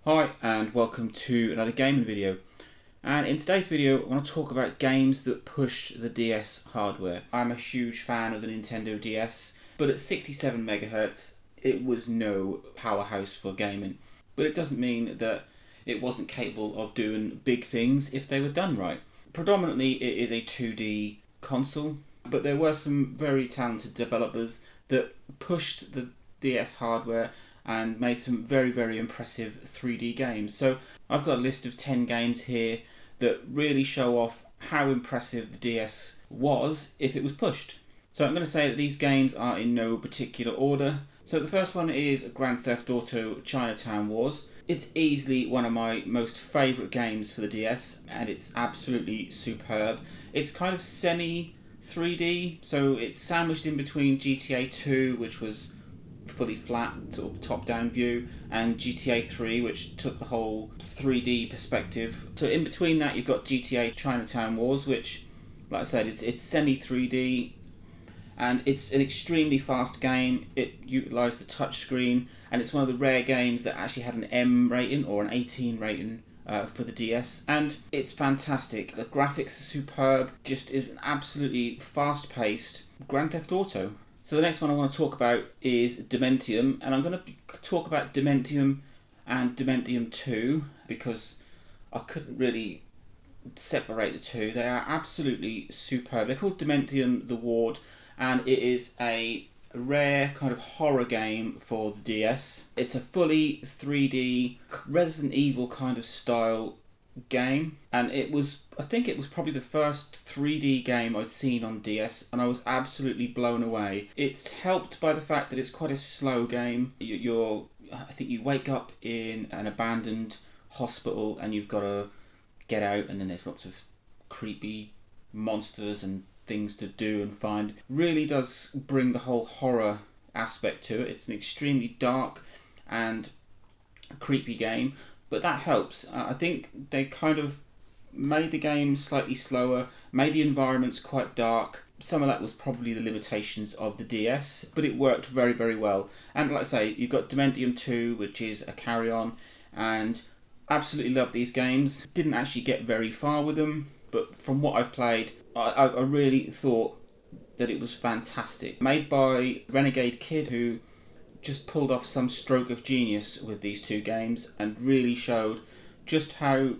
Hi and welcome to another gaming video, and in today's video I want to talk about games that push the DS hardware. I'm a huge fan of the Nintendo DS, but at 67 MHz it was no powerhouse for gaming. But it doesn't mean that it wasn't capable of doing big things if they were done right. Predominantly it is a 2D console, but there were some very talented developers that pushed the DS hardware and made some very impressive 3D games. So I've got a list of 10 games here that really show off how impressive the DS was if it was pushed. So I'm going to say that these games are in no particular order. So the first one is Grand Theft Auto Chinatown Wars. It's easily one of my most favourite games for the DS, and it's absolutely superb. It's kind of semi 3D, so it's sandwiched in between GTA 2, which was fully flat sort of top-down view, and GTA 3, which took the whole 3D perspective. So in between that you've got GTA Chinatown Wars, which, like I said, it's semi 3D, and it's an extremely fast game. It utilised the touchscreen, and it's one of the rare games that actually had an M rating or an 18 rating for the DS, and it's fantastic. The graphics are superb, just is an absolutely fast-paced Grand Theft Auto. So the next one I want to talk about is Dementium, and I'm going to talk about Dementium and Dementium II because I couldn't really separate the two. They are absolutely superb. They're called Dementium the Ward, and it is a rare kind of horror game for the DS. It's a fully 3D Resident Evil kind of style game, and I think it was probably the first 3D game I'd seen on DS, and I was absolutely blown away. It's helped by the fact that it's quite a slow game. I think you wake up in an abandoned hospital and you've got to get out, and then there's lots of creepy monsters and things to do and find. Really does bring the whole horror aspect to it. It's an extremely dark and creepy game, but that helps. I think they kind of made the game slightly slower, made the environments quite dark. Some of that was probably the limitations of the DS, but it worked very well. And like I say, you've got Dementium 2, which is a carry-on, and absolutely love these games. Didn't actually get very far with them, but from what I've played, I really thought that it was fantastic. Made by Renegade Kid, who just pulled off some stroke of genius with these two games and really showed just how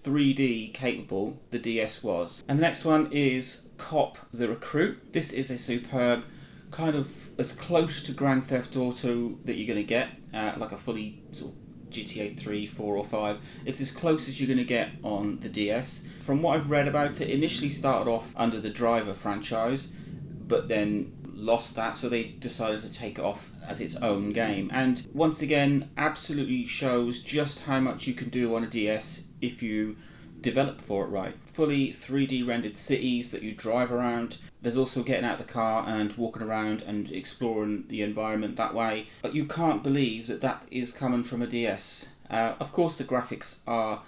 3D capable the DS was. And the next one is Cop the Recruit. This is a superb, kind of as close to Grand Theft Auto that you're going to get, like a fully sort of GTA 3, 4 or 5. It's as close as you're going to get on the DS. From what I've read about it, initially started off under the Driver franchise, but then lost that, so they decided to take it off as its own game. And once again, absolutely shows just how much you can do on a DS if you develop for it right. Fully 3D rendered cities that you drive around. There's also getting out of the car and walking around and exploring the environment that way. But you can't believe that that is coming from a DS. Of course the graphics are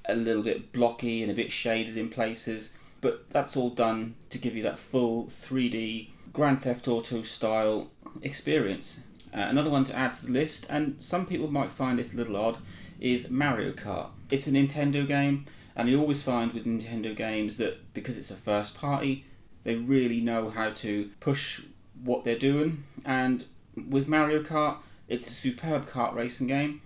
a little bit blocky and a bit shaded in places, but that's all done to give you that full 3D Grand Theft Auto style experience. Another one to add to the list, and some people might find this a little odd, is Mario Kart. It's a Nintendo game, and you always find with Nintendo games that because it's a first party, they really know how to push what they're doing. And with Mario Kart, it's a superb kart racing game.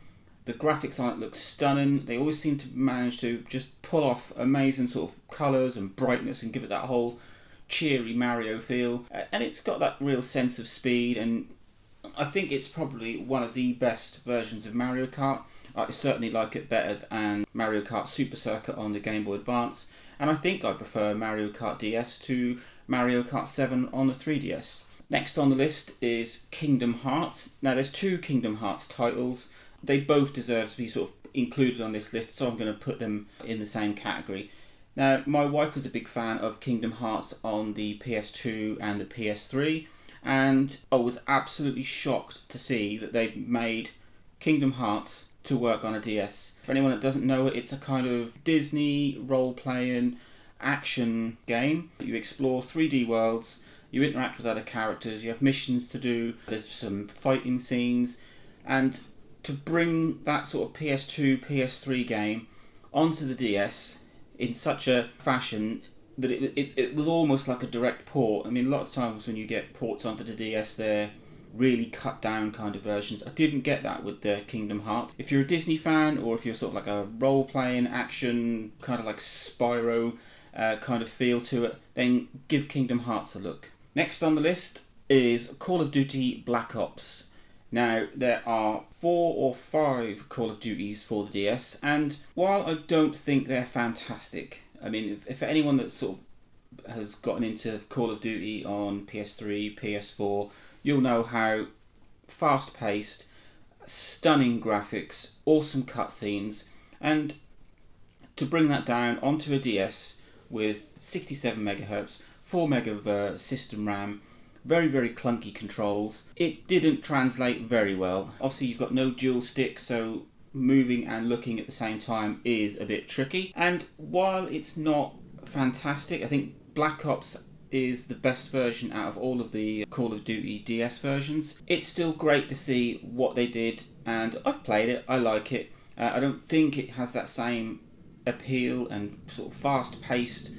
The graphics on it look stunning. They always seem to manage to just pull off amazing sort of colours and brightness and give it that whole cheery Mario feel, and it's got that real sense of speed, and I think it's probably one of the best versions of Mario Kart. I certainly like it better than Mario Kart Super Circuit on the Game Boy Advance, and I think I prefer Mario Kart DS to Mario Kart 7 on the 3DS. Next on the list is Kingdom Hearts. Now there's two Kingdom Hearts titles. They both deserve to be sort of included on this list, so I'm going to put them in the same category. Now, my wife was a big fan of Kingdom Hearts on the PS2 and the PS3, and I was absolutely shocked to see that they made Kingdom Hearts to work on a DS. For anyone that doesn't know it, it's a kind of Disney role-playing action game. You explore 3D worlds, you interact with other characters, you have missions to do, there's some fighting scenes, and to bring that sort of PS2, PS3 game onto the DS in such a fashion that it was almost like a direct port. I mean, a lot of times when you get ports onto the DS, they're really cut down kind of versions. I didn't get that with the Kingdom Hearts. If you're a Disney fan, or if you're sort of like a role-playing action, kind of like Spyro kind of feel to it, then give Kingdom Hearts a look. Next on the list is Call of Duty Black Ops. Now, there are 4 or 5 Call of Duties for the DS, and while I don't think they're fantastic, I mean, if anyone that sort of has gotten into Call of Duty on PS3, PS4, you'll know how fast-paced, stunning graphics, awesome cutscenes, and to bring that down onto a DS with 67 MHz, 4 meg of system RAM, very, very clunky controls, it didn't translate very well. Obviously, you've got no dual stick, so moving and looking at the same time is a bit tricky. And while it's not fantastic, I think Black Ops is the best version out of all of the Call of Duty DS versions. It's still great to see what they did, and I've played it, I like it. I don't think it has that same appeal and sort of fast paced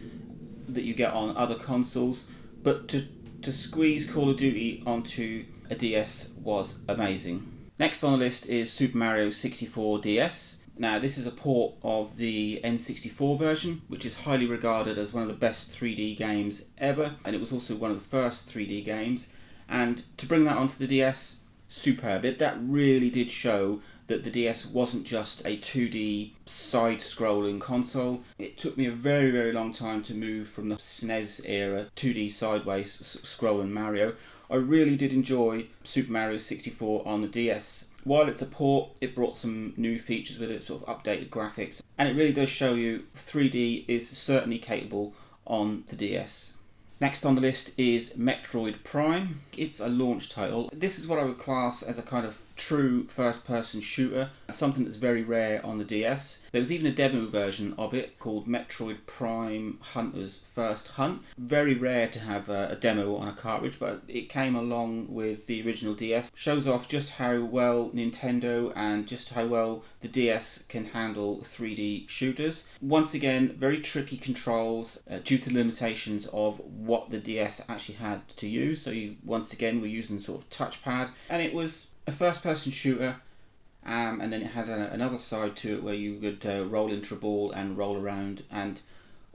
that you get on other consoles, but to squeeze Call of Duty onto a DS was amazing. Next on the list is Super Mario 64 DS. Now, this is a port of the N64 version, which is highly regarded as one of the best 3D games ever, and it was also one of the first 3D games. And to bring that onto the DS, superb. That really did show that the DS wasn't just a 2D side-scrolling console. It took me a very, very long time to move from the SNES era 2D sideways scrolling Mario. I really did enjoy Super Mario 64 on the DS. While it's a port, it brought some new features with it, sort of updated graphics, and it really does show you 3D is certainly capable on the DS. Next on the list is Metroid Prime. It's a launch title. This is what I would class as a kind of true first-person shooter, something that's very rare on the DS. There was even a demo version of it called Metroid Prime Hunter's First Hunt. Very rare to have a demo on a cartridge, but it came along with the original DS. Shows off just how well Nintendo and just how well the DS can handle 3D shooters. Once again, very tricky controls due to limitations of what the DS actually had to use. So you once again were using sort of touchpad, and it was a first-person shooter, and then it had another side to it where you could roll into a ball and roll around, and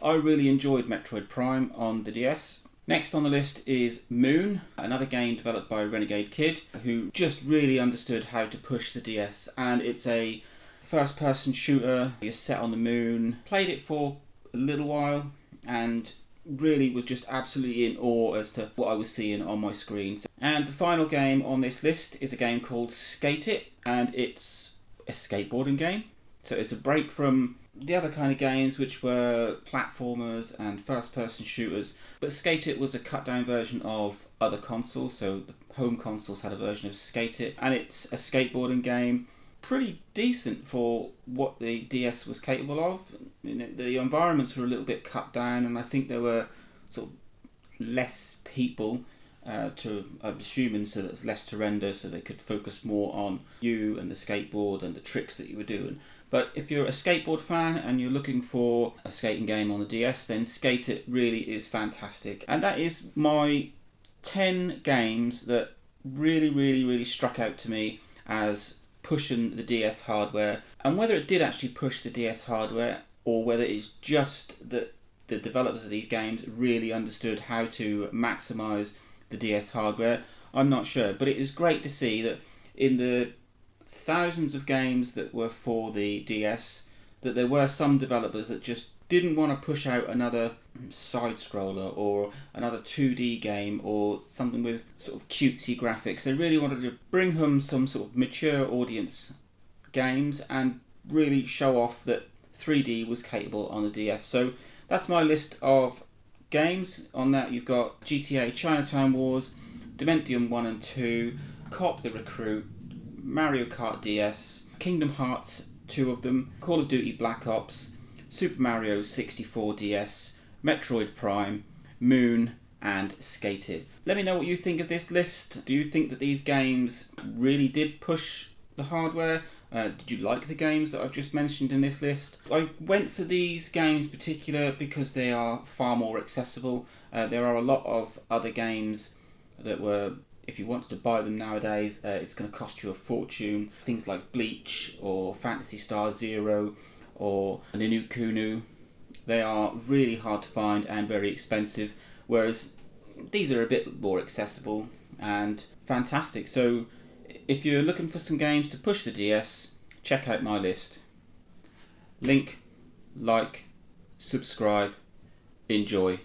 I really enjoyed Metroid Prime on the DS. Next on the list is Moon, another game developed by Renegade Kid, who just really understood how to push the DS, and it's a first-person shooter. You're set on the moon. Played it for a little while, and really was just absolutely in awe as to what I was seeing on my screen. And the final game on this list is a game called Skate It, and it's a skateboarding game. So it's a break from the other kind of games which were platformers and first-person shooters, but Skate It was a cut-down version of other consoles. So the home consoles had a version of Skate It, and it's a skateboarding game. Pretty decent for what the DS was capable of. You know, the environments were a little bit cut down, and I think there were sort of less people I'm assuming, so there's less to render, so they could focus more on you and the skateboard and the tricks that you were doing. But if you're a skateboard fan and you're looking for a skating game on the DS, then Skate It really is fantastic. And that is my 10 games that really struck out to me as pushing the DS hardware. And whether it did actually push the DS hardware, or whether it's just that the developers of these games really understood how to maximise the DS hardware, I'm not sure. But it is great to see that in the thousands of games that were for the DS, that there were some developers that just didn't want to push out another side-scroller or another 2D game or something with sort of cutesy graphics. They really wanted to bring home some sort of mature audience games and really show off that 3D was capable on the DS. So that's my list of games. On that you've got GTA Chinatown Wars, Dementium 1 and 2, Cop the Recruit, Mario Kart DS, Kingdom Hearts, 2 of them, Call of Duty Black Ops, Super Mario 64 DS, Metroid Prime, Moon, and Skate It. Let me know what you think of this list. Do you think that these games really did push the the hardware? Did you like the games that I've just mentioned in this list? I went for these games in particular because they are far more accessible. There are a lot of other games that were, if you wanted to buy them nowadays, it's going to cost you a fortune. Things like Bleach or Phantasy Star Zero or Ninu Kunu, they are really hard to find and very expensive, whereas these are a bit more accessible and fantastic. So if you're looking for some games to push the DS, check out my list. Link, like, subscribe, enjoy.